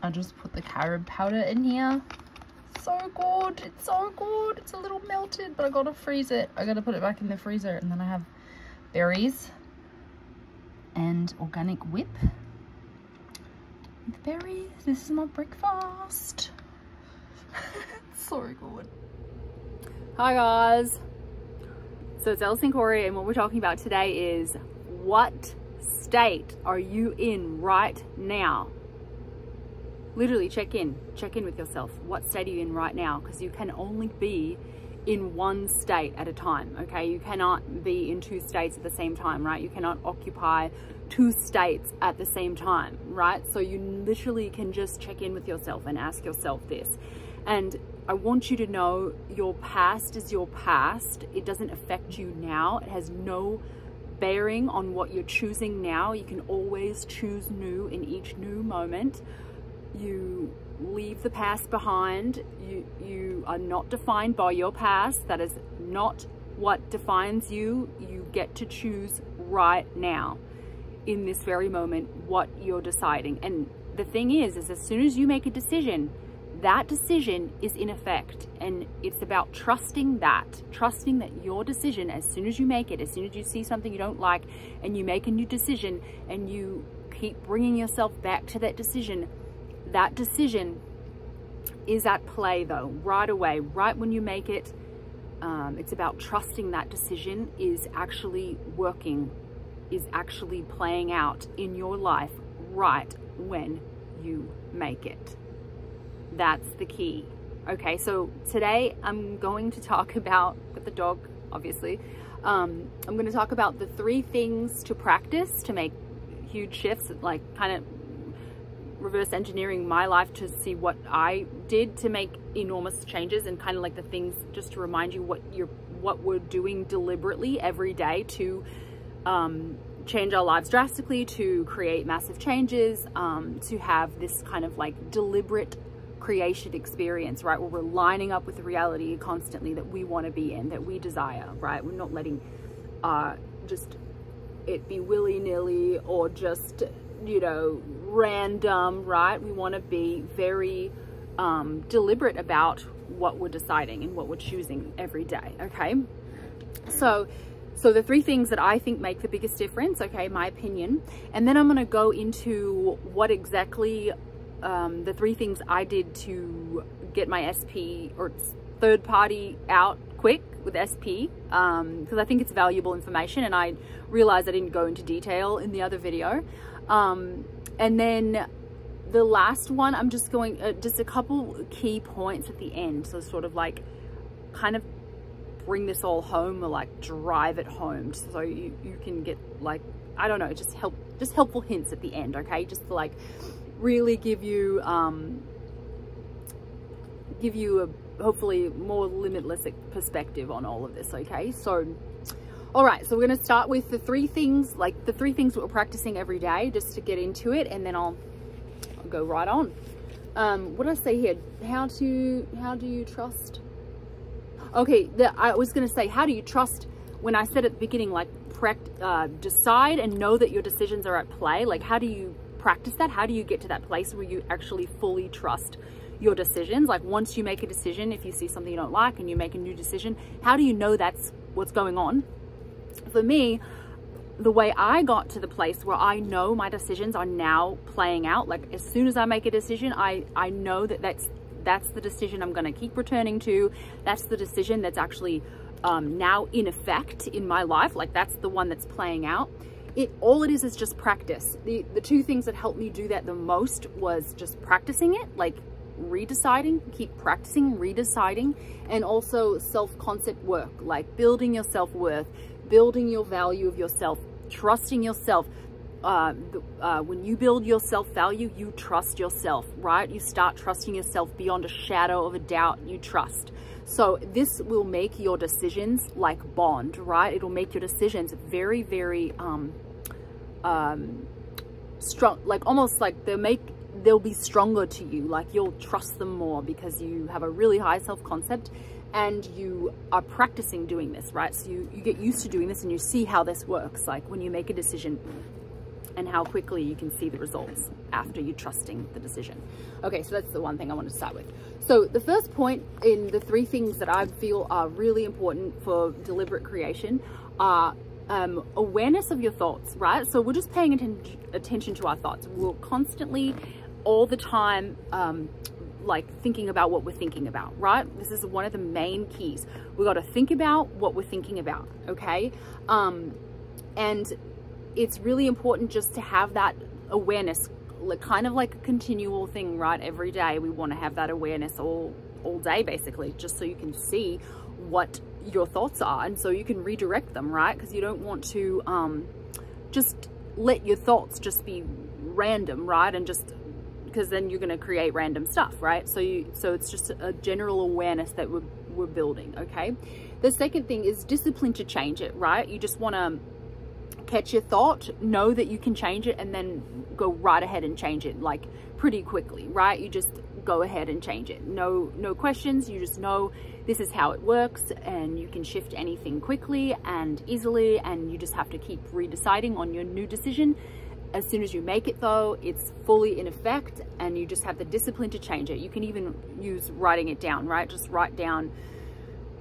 I just put the carob powder in here. So good, it's so good. It's a little melted, but I gotta freeze it. I gotta put it back in the freezer. And then I have berries and organic whip with berries. This is my breakfast. It's so good. Hi guys, so it's Alice and Corey, and what we're talking about today is what state are you in right now? Literally check in with yourself. What state are you in right now? Because you can only be in one state at a time, okay? You cannot be in two states at the same time, right? You cannot occupy two states at the same time, right? So you literally can just check in with yourself and ask yourself this. And I want you to know your past is your past. It doesn't affect you now. It has no bearing on what you're choosing now. You can always choose new in each new moment. You leave the past behind. You are not defined by your past. That is not what defines you. You get to choose right now, in this very moment, what you're deciding. And the thing is as soon as you make a decision, that decision is in effect, and it's about trusting that your decision, as soon as you make it, as soon as you see something you don't like and you make a new decision and you keep bringing yourself back to that decision is at play though, right away, right when you make it. It's about trusting that decision is actually working, is actually playing out in your life right when you make it. That's the key. Okay, so today I'm going to talk about, with the dog obviously, I'm going to talk about the 3 things to practice to make huge shifts, like kind of reverse engineering my life to see what I did to make enormous changes, and kind of like the things just to remind you what we're doing deliberately every day to change our lives drastically, to create massive changes, to have this kind of like deliberate creation experience, right, where we're lining up with the reality constantly that we want to be in, that we desire, right? We're not letting just it be willy-nilly or just, you know, random, right? We want to be very deliberate about what we're deciding and what we're choosing every day. Okay, so the 3 things that I think make the biggest difference, okay, my opinion, and then I'm going to go into what exactly the 3 things I did to get my SP or third party out quick with SP, because I think it's valuable information, and I realized I didn't go into detail in the other video. And then the last one, I'm just going, just a couple key points at the end. So sort of like kind of bring this all home, or like drive it home, so you can get like, I don't know, just helpful hints at the end. Okay. Just to like really give you a hopefully more limitless perspective on all of this. Okay. So, all right, so we're going to start with the 3 things, like the 3 things that we're practicing every day, just to get into it, and then I'll go right on. What did I say here? How do you trust? Okay, I was going to say, how do you trust, when I said at the beginning, like decide and know that your decisions are at play. Like, how do you practice that? How do you get to that place where you actually fully trust your decisions? Like, once you make a decision, if you see something you don't like and you make a new decision, how do you know that's what's going on? For me, the way I got to the place where I know my decisions are now playing out, like as soon as I make a decision, I know that that's the decision I'm going to keep returning to. That's the decision that's actually now in effect in my life. Like, that's the one that's playing out. All it is just practice. The 2 things that helped me do that the most was just practicing it, like redeciding, keep practicing redeciding, and also self-concept work, like building your self-worth, building your value of yourself, trusting yourself. When you build your self-value, you trust yourself, right? You start trusting yourself beyond a shadow of a doubt. You trust. So this will make your decisions like bond, right? It'll make your decisions very, very strong, like almost like they'll be stronger to you. Like, you'll trust them more because you have a really high self-concept and you are practicing doing this, right? So you get used to doing this and you see how this works. Like, when you make a decision, and how quickly you can see the results after you trusting the decision. Okay, so that's the one thing I want to start with. So the first point in the 3 things that I feel are really important for deliberate creation are awareness of your thoughts, right? So we're just paying attention to our thoughts. We're constantly, all the time, like thinking about what we're thinking about, right? This is one of the main keys. We got to think about what we're thinking about, okay? And it's really important just to have that awareness, kind of like a continual thing, right? Every day we want to have that awareness all day, basically, just so you can see what your thoughts are, and so you can redirect them, right? Because you don't want to just let your thoughts just be random, right? And just because then you're going to create random stuff, right? So it's just a general awareness that we're building, okay? The second thing is discipline to change it, right? You just want to catch your thought, know that you can change it, and then go right ahead and change it, like pretty quickly, right? You just go ahead and change it. No questions. You just know this is how it works, and you can shift anything quickly and easily, and you just have to keep redeciding on your new decision. As soon as you make it though, it's fully in effect, and you just have the discipline to change it. You can even use writing it down, right? Just write down,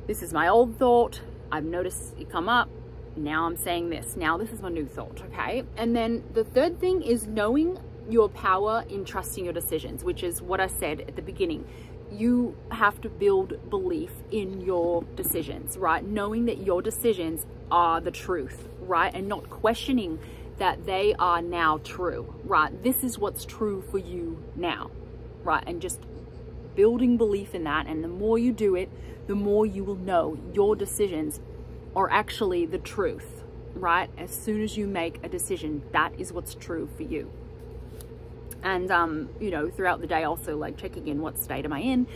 this is my old thought, I've noticed it come up, now I'm saying this, now this is my new thought, okay? And then the third thing is knowing your power in trusting your decisions, which is what I said at the beginning. You have to build belief in your decisions, right? Knowing that your decisions are the truth, right? And not questioning that they are now true, right? This is what's true for you now, right? And just building belief in that. And the more you do it, the more you will know your decisions are actually the truth, right? As soon as you make a decision, that is what's true for you. And, you know, throughout the day also, like, checking in, what state am I in?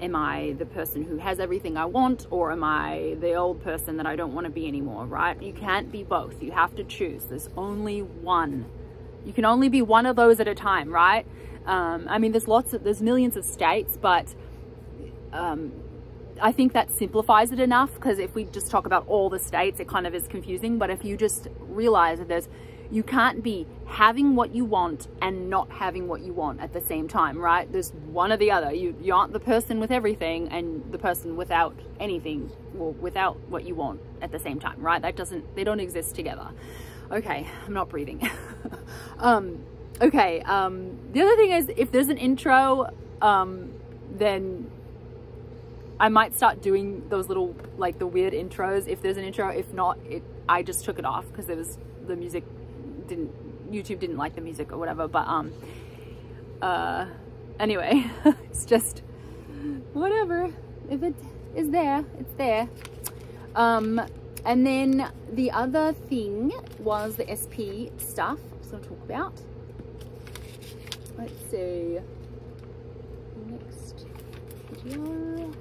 Am I the person who has everything I want, or am I the old person that I don't want to be anymore, right? You can't be both. You have to choose. There's only one. You can only be one of those at a time, right? I mean, there's millions of states, but I think that simplifies it enough, because if we just talk about all the states, it kind of is confusing. But if you just realize that you can't be having what you want and not having what you want at the same time, right? There's one or the other. You aren't the person with everything and the person without anything, or without what you want at the same time, right? They don't exist together. Okay, I'm not breathing. Okay, the other thing is, if there's an intro, then I might start doing those little, like, the weird intros if there's an intro. If not, I just took it off because there was the music. YouTube didn't like the music or whatever, but anyway, it's just whatever. If it is there, it's there. And then the other thing was the SP stuff I was going to talk about. Let's see, next video.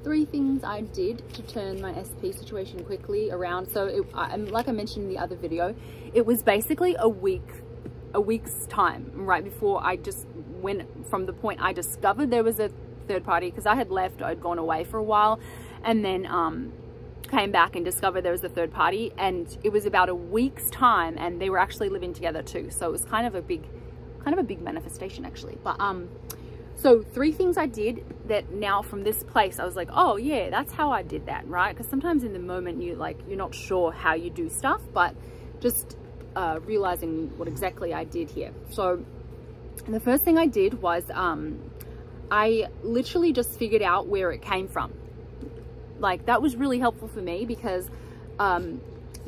3 things I did to turn my SP situation quickly around. So like I mentioned in the other video, it was basically a week's time, right before I just went from the point I discovered there was a third party, because I had left, I'd gone away for a while, and then came back and discovered there was a third party, and it was about a week's time, and they were actually living together too. So it was kind of a big manifestation, actually. But so 3 things I did that now from this place, I was like, oh yeah, that's how I did that, right? Because sometimes in the moment you're not sure how you do stuff, but just realizing what exactly I did here. So the first thing I did was I literally just figured out where it came from. Like, that was really helpful for me, because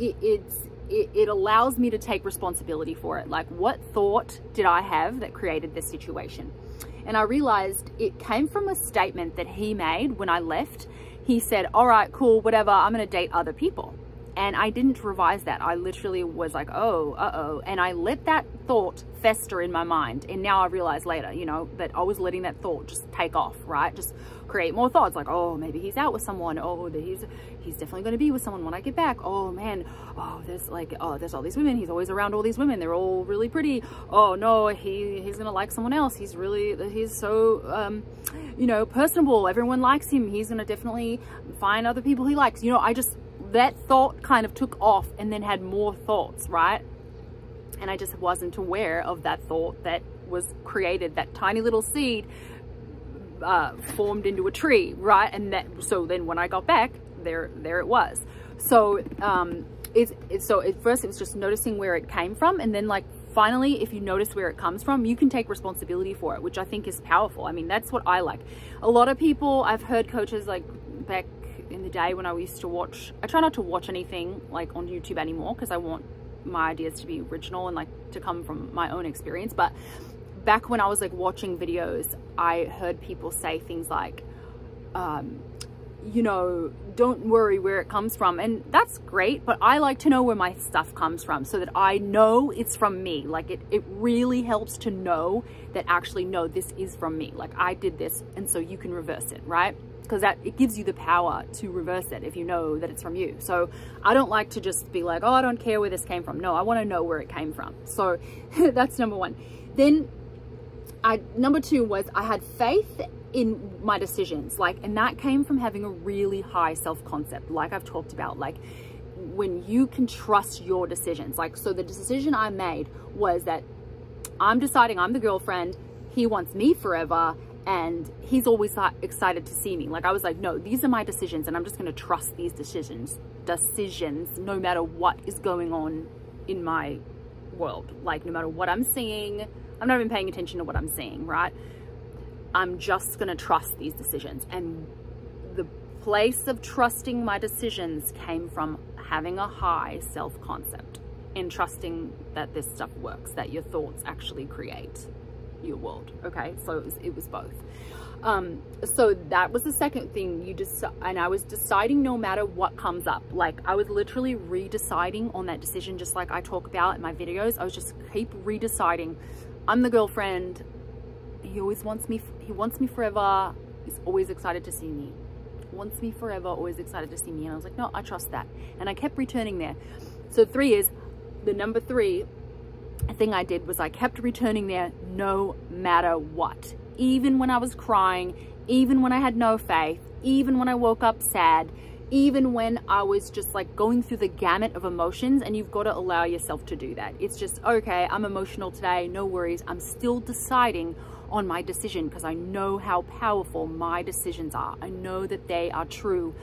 it allows me to take responsibility for it. Like, what thought did I have that created this situation? And I realized it came from a statement that he made when I left. He said, all right, cool, whatever, I'm going to date other people. And I didn't revise that. I literally was like, oh, uh-oh. And I let that thought fester in my mind. And now I realize later, you know, that I was letting that thought just take off, right? Just create more thoughts, like, oh, maybe he's out with someone. Oh, he's definitely going to be with someone when I get back. Oh man, there's all these women. He's always around all these women. They're all really pretty. Oh no, he's going to like someone else. He's so, you know, personable. Everyone likes him. He's going to definitely find other people he likes. You know, that thought kind of took off and then had more thoughts, right? and I just wasn't aware of that thought that was created, that tiny little seed formed into a tree, right? And so then when I got back, there it was. So so at first it was just noticing where it came from, and then like finally, if you notice where it comes from, you can take responsibility for it, which I think is powerful. I mean, that's what I like. A lot of people, I've heard coaches like back in the day when I used to watch, I try not to watch anything like on YouTube anymore because I want my ideas to be original and like to come from my own experience. But back when I was like watching videos, I heard people say things like, you know, don't worry where it comes from. And that's great, but I like to know where my stuff comes from so that I know it's from me. Like it really helps to know that actually, no, this is from me. Like I did this, and so you can reverse it, right? Because it gives you the power to reverse it if you know that it's from you. So I don't like to just be like, oh, I don't care where this came from. No, I want to know where it came from. So that's number one. Then number two was I had faith in my decisions, like, and that came from having a really high self-concept, like I've talked about, like when you can trust your decisions. Like, so the decision I made was that I'm deciding I'm the girlfriend, he wants me forever, and he's always excited to see me. Like I was like, no, these are my decisions, and I'm just going to trust these decisions no matter what is going on in my world. Like no matter what I'm seeing, I'm not even paying attention to what I'm seeing, right? I'm just going to trust these decisions. And the place of trusting my decisions came from having a high self-concept and trusting that this stuff works, that your thoughts actually create your world. Okay, so it was both. So that was the second thing and I was deciding no matter what comes up. Like I was literally redeciding on that decision, just like I talk about in my videos. I was just keep redeciding. I'm the girlfriend. He always wants me. He wants me forever. He's always excited to see me. Wants me forever. Always excited to see me. And I was like, no, I trust that. And I kept returning there. So the number three thing I did was I kept returning there no matter what. Even when I was crying, even when I had no faith, even when I woke up sad, even when I was just like going through the gamut of emotions. And you've got to allow yourself to do that. It's just, okay, I'm emotional today, no worries. I'm still deciding on my decision because I know how powerful my decisions are. I know that they are true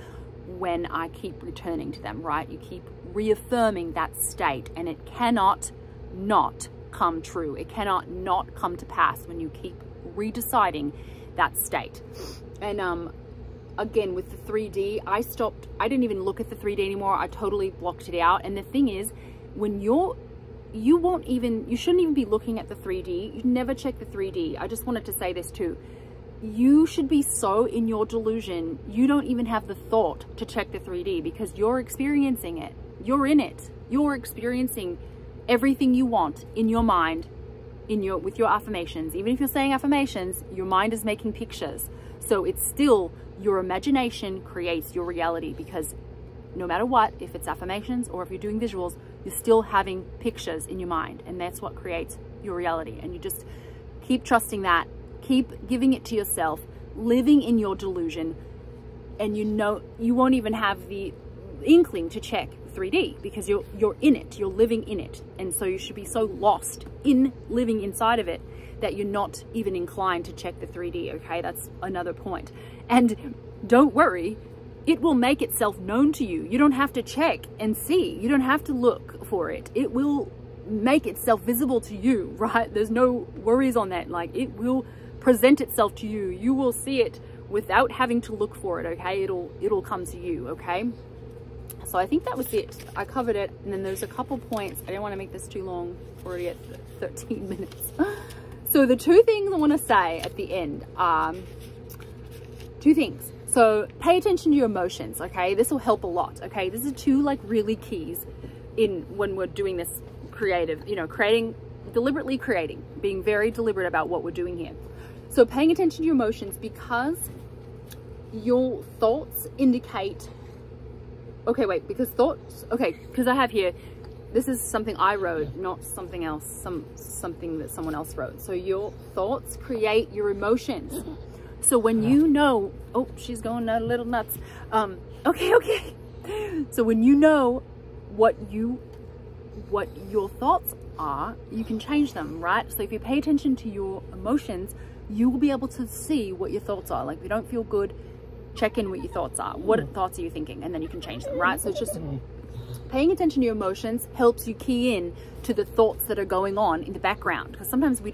when I keep returning to them, right? You keep reaffirming that state, and it cannot not come true. It cannot not come to pass when you keep redeciding that state. And again, with the 3D, I didn't even look at the 3D anymore. I totally blocked it out. And the thing is, when you shouldn't even be looking at the 3D. You never check the 3D. I just wanted to say this too. You should be so in your delusion, you don't even have the thought to check the 3D because you're experiencing it. You're in it. You're experiencing everything you want in your mind, with your affirmations. Even if you're saying affirmations, your mind is making pictures. So it's still your imagination creates your reality, because no matter what, if it's affirmations or if you're doing visuals, you're still having pictures in your mind, and that's what creates your reality. And you just keep trusting that, keep giving it to yourself, living in your delusion, and you know you won't even have the inkling to check 3D because you're in it, you're living in it. And so you should be so lost in living inside of it that you're not even inclined to check the 3D. Okay, that's another point. And don't worry, it will make itself known to you. You don't have to check and see. You don't have to look for it. It will make itself visible to you, right? There's no worries on that. Like, it will present itself to you. You will see it without having to look for it, okay? It'll come to you, okay? So I think that was it. I covered it. And then there's a couple points. I didn't want to make this too long. We're already at 13 minutes. So the two things I want to say at the end are two things. So pay attention to your emotions, okay? This will help a lot, okay? This is two like really keys in when we're doing this creative, you know, deliberately creating, being very deliberate about what we're doing here. So paying attention to your emotions, because your thoughts indicate, okay, wait, because I have here, this is something I wrote, not something else, something that someone else wrote. So your thoughts create your emotions. So when you know, oh, she's going a little nuts. Okay. So when you know what you what your thoughts are, you can change them, right? So if you pay attention to your emotions, you will be able to see what your thoughts are. Like, if you don't feel good, check in what your thoughts are. What thoughts are you thinking? And then you can change them, right? So it's just paying attention to your emotions helps you key in to the thoughts that are going on in the background, because sometimes we're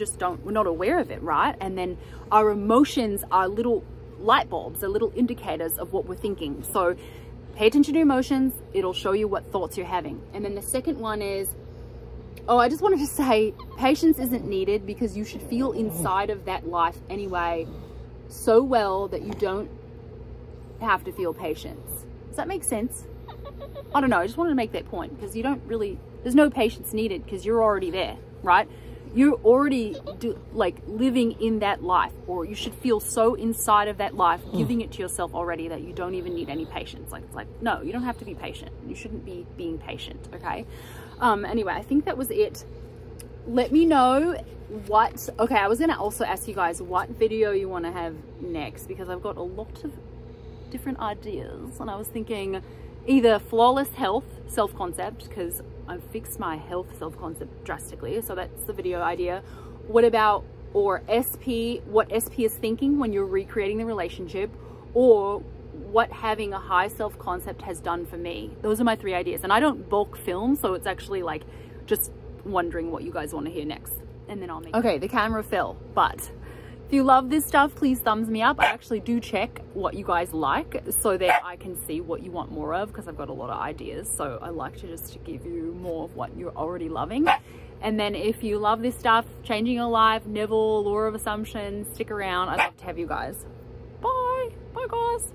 not aware of it, right? And then our emotions are little light bulbs, they're little indicators of what we're thinking. So pay attention to your emotions, it'll show you what thoughts you're having. And then the second one is, I just wanted to say, patience isn't needed, because you should feel inside of that life anyway so well that you don't have to feel patience. Does that make sense? I don't know, I just wanted to make that point, because you don't really, there's no patience needed, because you're already there, right? You're already living in that life, or you should feel so inside of that life, giving it to yourself already, that you don't even need any patience. Like, it's like, no, you don't have to be patient. You shouldn't be being patient, okay? Anyway, I think that was it. Let me know okay, I was gonna also ask you guys what video you want to have next, because I've got a lot of different ideas, and I was thinking either flawless health self-concept, because I've fixed my health self-concept drastically, so that's the video idea. What about, or SP, what SP is thinking when you're recreating the relationship, or what having a high self-concept has done for me. Those are my 3 ideas, and I don't bulk film, so it's actually like just wondering what you guys want to hear next, and then I'll make okay, the camera fell, but if you love this stuff, please thumbs me up. I actually do check what you guys like, so that I can see what you want more of, because I've got a lot of ideas. So I like to just give you more of what you're already loving. And then if you love this stuff, changing your life, Neville, law of assumption, stick around. I'd love to have you guys. Bye. Bye, guys.